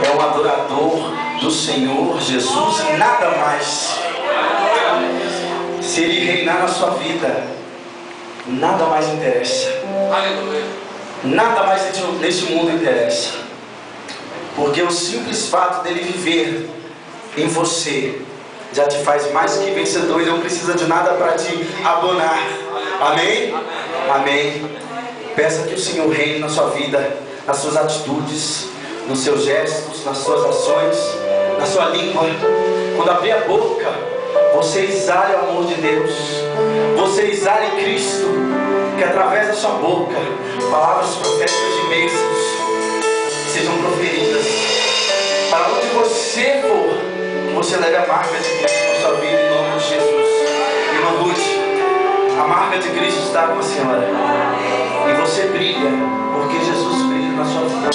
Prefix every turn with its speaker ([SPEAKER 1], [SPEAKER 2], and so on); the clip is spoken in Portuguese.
[SPEAKER 1] é um adorador do Senhor Jesus e nada mais. Se Ele reinar na sua vida, nada mais interessa. Nada mais nesse mundo interessa. Porque o simples fato dele viver em você já te faz mais que vencedor. Ele não precisa de nada para te abonar. Amém? Amém. Peça que o Senhor reine na sua vida, nas suas atitudes, nos seus gestos, nas suas ações, na sua língua. Quando abrir a boca, você exale o amor de Deus. Você exale Cristo, que através da sua boca palavras proféticas de bênçãos sejam proferidas. Para onde você for, você leve a marca de Cristo na sua vida, em nome de Jesus. Irmã Ruth, a marca de Cristo está com a senhora. E você brilha, porque Jesus brilha na sua vida.